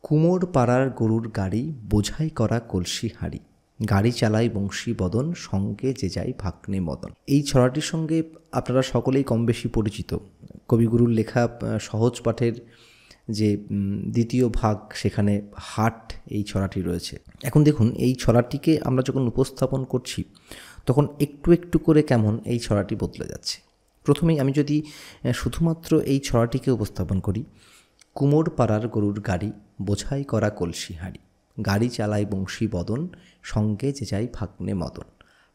কুমোর পাড়ার গরুর গাড়ি বোঝাই করা কলসি হাঁড়ি, গাড়ি চালায় বংশী বদন, সঙ্গে যে যায় ভাগ্নে মদন। এই ছড়াটির সঙ্গে আপনারা সকলেই কম বেশি পরিচিত। কবিগুরুর লেখা সহজ পাঠের যে দ্বিতীয় ভাগ, সেখানে হাট এই ছড়াটি রয়েছে। এখন দেখুন, এই ছড়াটিকে আমরা যখন উপস্থাপন করছি তখন একটু একটু করে কেমন এই ছড়াটি বদলে যাচ্ছে। প্রথমেই আমি যদি শুধুমাত্র এই ছড়াটিকে উপস্থাপন করি, কুমোর পাড়ার গরুর গাড়ি বোঝাই করা কলসি হাঁড়ি, গাড়ি চালায় বংশী বদন, সঙ্গে যে যায় ভাগ্নে মদন,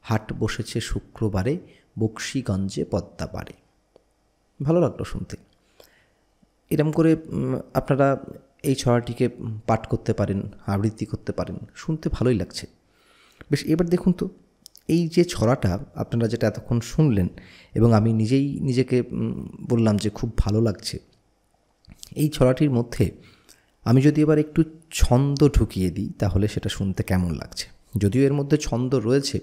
হাট বসেছে শুক্রবারে, বক্সিগঞ্জে পদ্মা পারে। ভালো লাগলো শুনতে। এরম করে আপনারা এই ছড়াটিকে পাঠ করতে পারেন, আবৃত্তি করতে পারেন, শুনতে ভালোই লাগছে বেশ। এবার দেখুন তো, এই যে ছড়াটা আপনারা যেটা এতক্ষণ শুনলেন এবং আমি নিজেই নিজেকে বললাম যে খুব ভালো লাগছে, এই ছড়াটির মধ্যে আমি যদি এবার একটু ছন্দ ঢুকিয়ে দিই তাহলে সেটা শুনতে কেমন লাগছে। যদিও এর মধ্যে ছন্দ রয়েছে,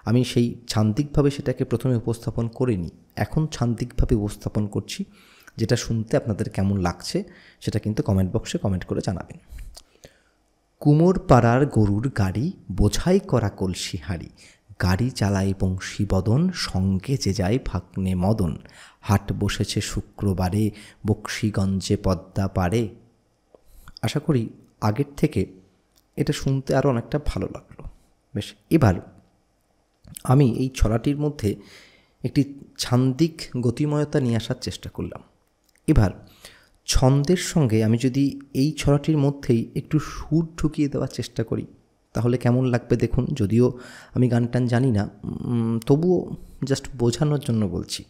আমি সেই ছান্দিকভাবে সেটাকে প্রথমে উপস্থাপন করিনি, এখন ছান্দিকভাবে উপস্থাপন করছি। যেটা শুনতে আপনাদের কেমন লাগছে সেটা কিন্তু কমেন্ট বক্সে কমেন্ট করে জানাবেন। কুমোর পাড়ার গরুর গাড়ি বোঝাই করা কলসি হাঁড়ি, গাড়ি চালায় বংশী বদন, সঙ্গে যে যায় ভাগ্নে মদন, হাট বসেছে শুক্রবারে, বক্সিগঞ্জে পদ্মা পারে। আশা করি আগের থেকে এটা শুনতে আরও অনেকটা ভালো লাগলো বেশ। এবার আমি এই ছড়াটির মধ্যে একটি ছান্দিক গতিময়তা নিয়ে আসার চেষ্টা করলাম। এবার ছন্দের সঙ্গে আমি যদি এই ছড়াটির মধ্যেই একটু সুর ঢুকিয়ে দেওয়ার চেষ্টা করি তাহলে কেমন লাগবে দেখুন। যদিও আমি গান টান জানি না, তবুও জাস্ট বোঝানোর জন্য বলছি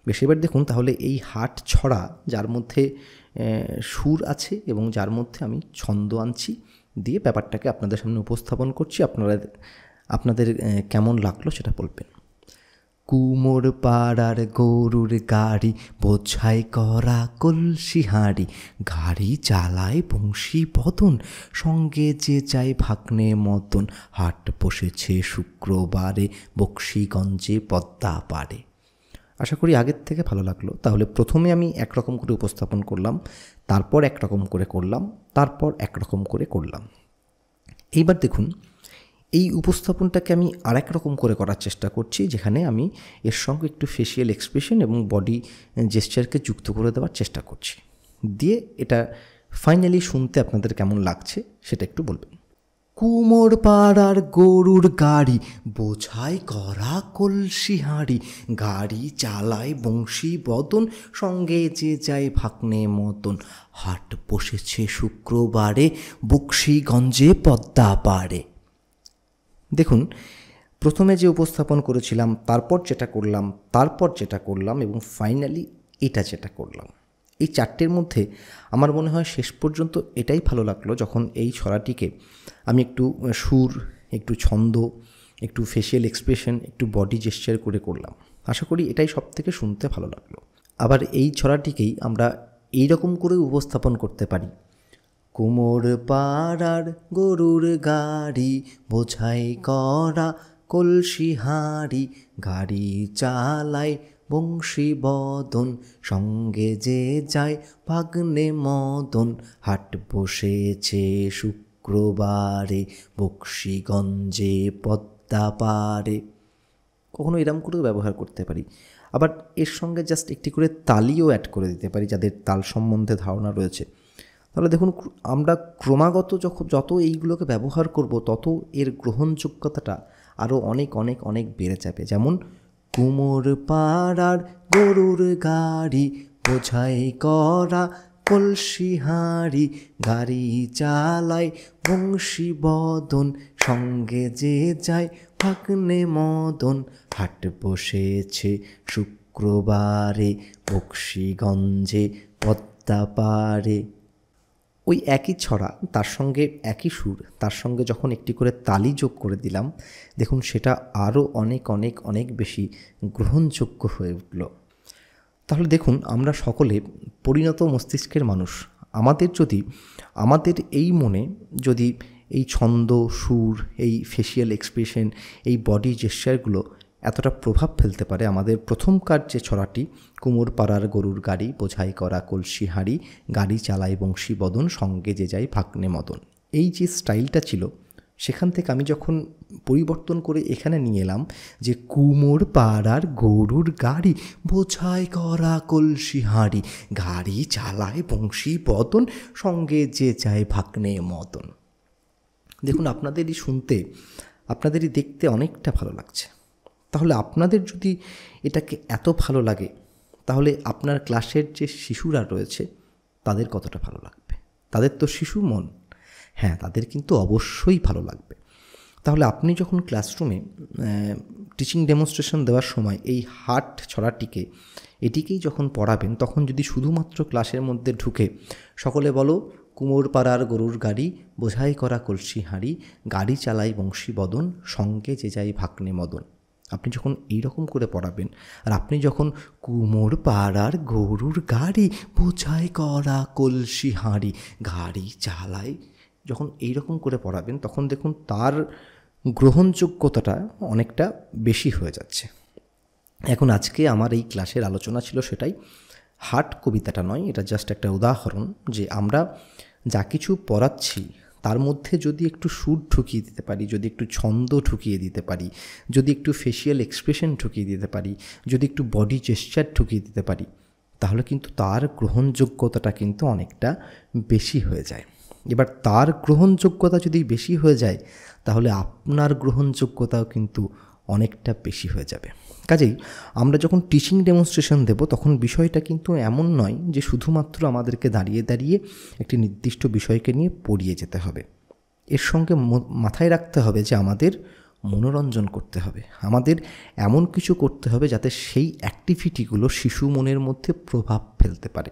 বেশ। এবার দেখুন তাহলে এই হাট ছড়া, যার মধ্যে সুর আছে এবং যার মধ্যে আমি ছন্দ আনছি, দিয়ে ব্যাপারটাকে আপনাদের সামনে উপস্থাপন করছি। আপনাদের কেমন লাগলো সেটা বলবেন। কুমোর পাড়ার গরুর গাড়ি বোঝাই করা কলসি হাঁড়ি, গাড়ি চালায় বংশী বদন, সঙ্গে যে যায় ভাগ্নে মদন, হাট বসেছে শুক্রবারে, বক্সিগঞ্জে পদ্মা পারে। আশা করি আগের থেকে ভালো লাগলো। তাহলে প্রথমে আমি একরকম করে উপস্থাপন করলাম, তারপর একরকম করে করলাম, তারপর একরকম করে করলাম। এইবার দেখুন, এই উপস্থাপনটাকে আমি আরেক রকম করে করার চেষ্টা করছি, যেখানে আমি এর সঙ্গে একটু ফেসিয়াল এক্সপ্রেশন এবং বডি জেস্চারকে যুক্ত করে দেওয়ার চেষ্টা করছি। দিয়ে এটা ফাইনালি শুনতে আপনাদের কেমন লাগছে সেটা একটু বলবেন। কুমোর পাড়ার গরুর গাড়ি বোঝাই করা কলসি হাঁড়ি, গাড়ি চালায় বংশী বদন, সঙ্গে যে যায় ভাগ্নে মদন, হাট বসেছে শুক্রবারে, বক্সিগঞ্জে পদ্মা পারে। দেখুন, প্রথমে যে উপস্থাপন করেছিলাম, তারপর যেটা করলাম, তারপর যেটা করলাম এবং ফাইনালি এটা যেটা করলাম, এই চারটের মধ্যে আমার মনে হয় শেষ পর্যন্ত এটাই ভালো লাগলো যখন এই ছড়াটিকে আমি একটু সুর, একটু ছন্দ, একটু ফেসিয়াল এক্সপ্রেশন, একটু বডি জেস্চার করে করলাম। আশা করি এটাই সব থেকে শুনতে ভালো লাগলো। আবার এই ছড়াটিকেই আমরা এই রকম করে উপস্থাপন করতে পারি। কুমোর পাড়ার গরুর গাড়ি বোঝাই করা কলসি হাঁড়ি, গাড়ি চালায় বংশী বদন, সঙ্গে যে যায় ভাগ্নে মদন, হাট বসেছে শুক্রবারে, বক্সিগঞ্জে পদ্মা পারে। কখনো এরম করেও ব্যবহার করতে পারি। আবার এর সঙ্গে জাস্ট একটি করে তালিও অ্যাড করে দিতে পারি, যাদের তাল সম্বন্ধে ধারণা রয়েছে। তাহলে দেখুন, আমরা ক্রমাগত যত এইগুলোকে ব্যবহার করব তত এর গ্রহণযোগ্যতাটা আরও অনেক অনেক অনেক বেড়ে যাবে। যেমন কুমোর পাড়ার গরুর গাড়ি বোঝাই করা কলসি হাঁড়ি, গাড়ি চালায় বংশী বদন, সঙ্গে যে যায় ভাগ্নে মদন, হাট বসেছে শুক্রবারে, বক্সিগঞ্জে পদ্মা পারে। ওই একই ছড়া, তার সঙ্গে একই সুর, তার সঙ্গে যখন একটি করে তালি যোগ করে দিলাম, দেখুন সেটা আরও অনেক অনেক অনেক বেশি গ্রহণযোগ্য হয়ে উঠল। তাহলে দেখুন, আমরা সকলে পরিণত মস্তিষ্কের মানুষ। আমাদের এই মনে যদি এই ছন্দ, সুর, এই ফেসিয়াল এক্সপ্রেশন, এই বডি জেস্চারগুলো এতটা প্রভাব ফেলতে পারে। আমাদের প্রথমকার যে ছড়াটি, কুমোর পাড়ার গরুর গাড়ি, বোঝাই করা কলসি হাঁড়ি, গাড়ি চালায় বংশী বদন, সঙ্গে যে যায় ভাগ্নে মদন, এই যে স্টাইলটা ছিল, সেখান থেকে আমি যখন পরিবর্তন করে এখানে নিয়ে এলাম যে কুমোর পাড়ার গরুর গাড়ি, বোঝাই করা কলসি হাঁড়ি, গাড়ি চালায় বংশী বদন, সঙ্গে যে যায় ভাগ্নে মদন। দেখুন, আপনাদেরই শুনতে, আপনাদেরই দেখতে অনেকটা ভালো লাগছে। তাহলে আপনাদের যদি এটাকে এত ভালো লাগে, তাহলে আপনার ক্লাসের যে শিশুরা রয়েছে তাদের কতটা ভালো লাগবে? তাদের তো শিশু মন, হ্যাঁ, তাদের কিন্তু অবশ্যই ভালো লাগবে। তাহলে আপনি যখন ক্লাসরুমে টিচিং ডেমনস্ট্রেশন দেওয়ার সময় এই হাট ছড়াটিকে, এটিকেই যখন পড়াবেন, তখন যদি শুধুমাত্র ক্লাসের মধ্যে ঢুকে সকলে বলো কুমোর পাড়ার গরুর গাড়ি, বোঝাই করা কলসি হাঁড়ি, গাড়ি চালাই বংশী বদন, সঙ্গে যে যাই ভাগ্নে মদন, আপনি যখন এইরকম করে পড়াবেন, আর আপনি যখন কুমোর পাড়ার গরুর গাড়ি, বোঝাই করা কলসি হাঁড়ি, গাড়ি চালাই, যখন এইরকম করে পড়াবেন, তখন দেখুন তার গ্রহণযোগ্যতাটা অনেকটা বেশি হয়ে যাচ্ছে। এখন আজকে আমার এই ক্লাসের আলোচনা ছিল সেটাই, হাট কবিতাটা নয়, এটা জাস্ট একটা উদাহরণ যে আমরা যা কিছু পড়াচ্ছি তার মধ্যে যদি একটু সুর ঢুকিয়ে দিতে পারি, যদি একটু ছন্দ ঢুকিয়ে দিতে পারি, যদি একটু ফেসিয়াল এক্সপ্রেশন ঢুকিয়ে দিতে পারি, যদি একটু বডি জেস্চার ঢুকিয়ে দিতে পারি, তাহলে কিন্তু তার গ্রহণযোগ্যতাটা কিন্তু অনেকটা বেশি হয়ে যায়। এবার তার গ্রহণযোগ্যতা যদি বেশি হয়ে যায়, তাহলে আপনার গ্রহণযোগ্যতাও কিন্তু অনেকটা বেশি হয়ে যাবে। কাজেই আমরা যখন টিচিং ডেমনস্ট্রেশন দেব, তখন বিষয়টা কিন্তু এমন নয় যে শুধুমাত্র আমাদেরকে দাঁড়িয়ে দাঁড়িয়ে একটি নির্দিষ্ট বিষয়কে নিয়ে পড়িয়ে যেতে হবে। এর সঙ্গে মাথায় রাখতে হবে যে আমাদের মনোরঞ্জন করতে হবে, আমাদের এমন কিছু করতে হবে যাতে সেই অ্যাক্টিভিটিগুলো শিশু মনের মধ্যে প্রভাব ফেলতে পারে।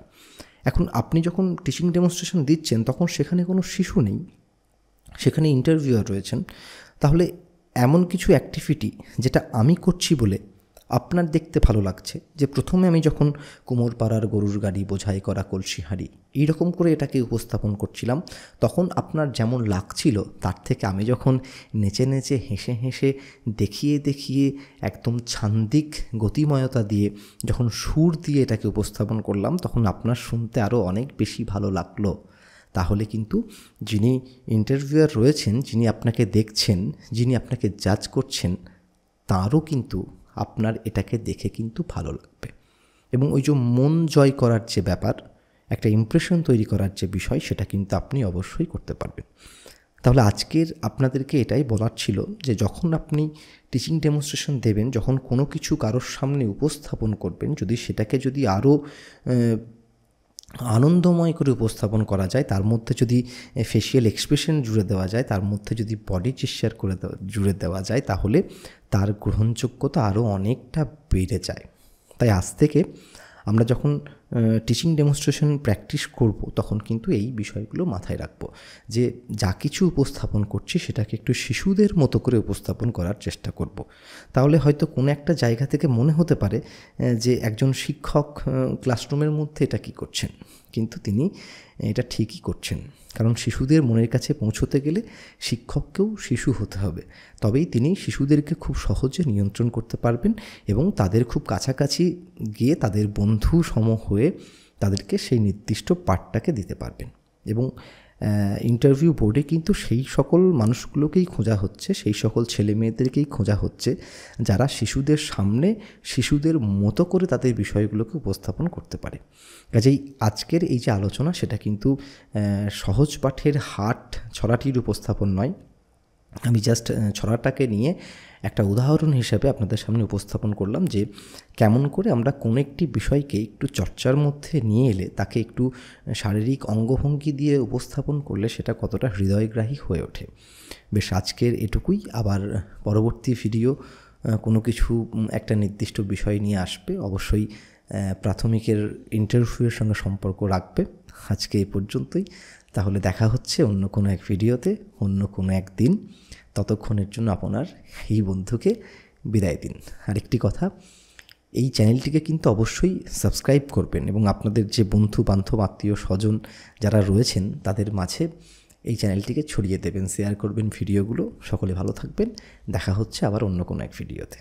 এখন আপনি যখন টিচিং ডেমনস্ট্রেশন দিচ্ছেন, তখন সেখানে কোনো শিশু নেই, সেখানে ইন্টারভিউয়ার রয়েছেন। তাহলে এমন কিছু অ্যাক্টিভিটি যেটা আমি করছি বলে আপনার দেখতে ভালো লাগছে, যে প্রথমে আমি যখন কুমোর পাড়ার গরুর গাড়ি, বোঝাই করা কলসি হাঁড়ি, এইরকম করে এটাকে উপস্থাপন করছিলাম, তখন আপনার যেমন লাগছিল, তার থেকে আমি যখন নেচে নেচে হেসে হেসে দেখিয়ে দেখিয়ে একদম ছান্দিক গতিময়তা দিয়ে যখন সুর দিয়ে এটাকে উপস্থাপন করলাম, তখন আপনার শুনতে আরও অনেক বেশি ভালো লাগলো। তাহলে কিন্তু যিনি ইন্টারভিউয়ার রয়েছেন, যিনি আপনাকে দেখছেন, যিনি আপনাকে জাজ করছেন, তারও কিন্তু আপনার এটাকে দেখে কিন্তু ভালো লাগবে। এবং ওই যে মন জয় করার যে ব্যাপার, একটা ইমপ্রেশন তৈরি করার যে বিষয়, সেটা কিন্তু আপনি অবশ্যই করতে পারবেন। তাহলে আজকের আপনাদেরকে এটাই বলার ছিল যে যখন আপনি টিচিং ডেমনস্ট্রেশন দেবেন, যখন কোনো কিছু কারোর সামনে উপস্থাপন করবেন, যদি আরও আনন্দময় করে উপস্থাপন করা যায়, তার মধ্যে যদি ফেসিয়াল এক্সপ্রেশন জুড়ে দেওয়া যায়, তার মধ্যে যদি বডি জেস্চার জুড়ে দেওয়া যায়, তাহলে তার গ্রহণযোগ্যতা আরও অনেকটা বেড়ে যায়। তাই আজ থেকে আমরা যখন টিচিং ডেমনস্ট্রেশন প্র্যাকটিস করব, তখন কিন্তু এই বিষয়গুলো মাথায় রাখব যে যা কিছু উপস্থাপন করছি সেটাকে একটু শিশুদের মতো করে উপস্থাপন করার চেষ্টা করব। তাহলে হয়তো কোনো একটা জায়গা থেকে মনে হতে পারে যে একজন শিক্ষক ক্লাসরুমের মধ্যে এটা কী করছেন, কিন্তু তিনি এটা ঠিকই করছেন, কারণ শিশুদের মনের কাছে পৌঁছতে গেলে শিক্ষককেও শিশু হতে হবে, তবেই তিনি শিশুদেরকে খুব সহজে নিয়ন্ত্রণ করতে পারবেন এবং তাদের খুব কাছাকাছি গিয়ে তাদের বন্ধু সম হয়ে তাদেরকে সেই নির্দিষ্ট পাঠটাকে দিতে পারবেন। এবং ইন্টারভিউ বোর্ডে কিন্তু সেই সকল মানুষগুলোকেই খোঁজা হচ্ছে, সেই সকল ছেলে মেয়েদেরকেই খোঁজা হচ্ছে যারা শিশুদের সামনে শিশুদের মতো করে তাদের বিষয়গুলোকে উপস্থাপন করতে পারে। কাজেই আজকের এই যে আলোচনা, সেটা কিন্তু সহজ পাঠের হাট ছড়াটির উপস্থাপন নয়, আমি জাস্ট ছড়াটাকে নিয়ে একটা উদাহরণ হিসেবে আপনাদের সামনে উপস্থাপন করলাম যে কেমন করে আমরা কোনো একটি বিষয়কে একটু চর্চার মধ্যে নিয়ে এলে, তাকে একটু শারীরিক অঙ্গভঙ্গি দিয়ে উপস্থাপন করলে সেটা কতটা হৃদয়গ্রাহী হয়ে ওঠে। বেশ, আজকের এটুকুই। আবার পরবর্তী ভিডিও কোনো কিছু একটা নির্দিষ্ট বিষয় নিয়ে আসবে, অবশ্যই প্রাথমিকের ইন্টারভিউয়ের সঙ্গে সম্পর্ক রাখবে। আজকে এই পর্যন্তই। তাহলে দেখা হচ্ছে অন্য কোনো এক ভিডিওতে, অন্য কোনো একদিন। ততক্ষণের জন্য আপনার এই বন্ধুকে বিদায় দিন। আরেকটি কথা, এই চ্যানেলটিকে কিন্তু অবশ্যই সাবস্ক্রাইব করবেন এবং আপনাদের যে বন্ধু বান্ধব আত্মীয় স্বজন যারা রয়েছেন তাদের মাঝে এই চ্যানেলটিকে ছড়িয়ে দেবেন, শেয়ার করবেন ভিডিওগুলো। সকলে ভালো থাকবেন। দেখা হচ্ছে আবার অন্য কোনো এক ভিডিওতে।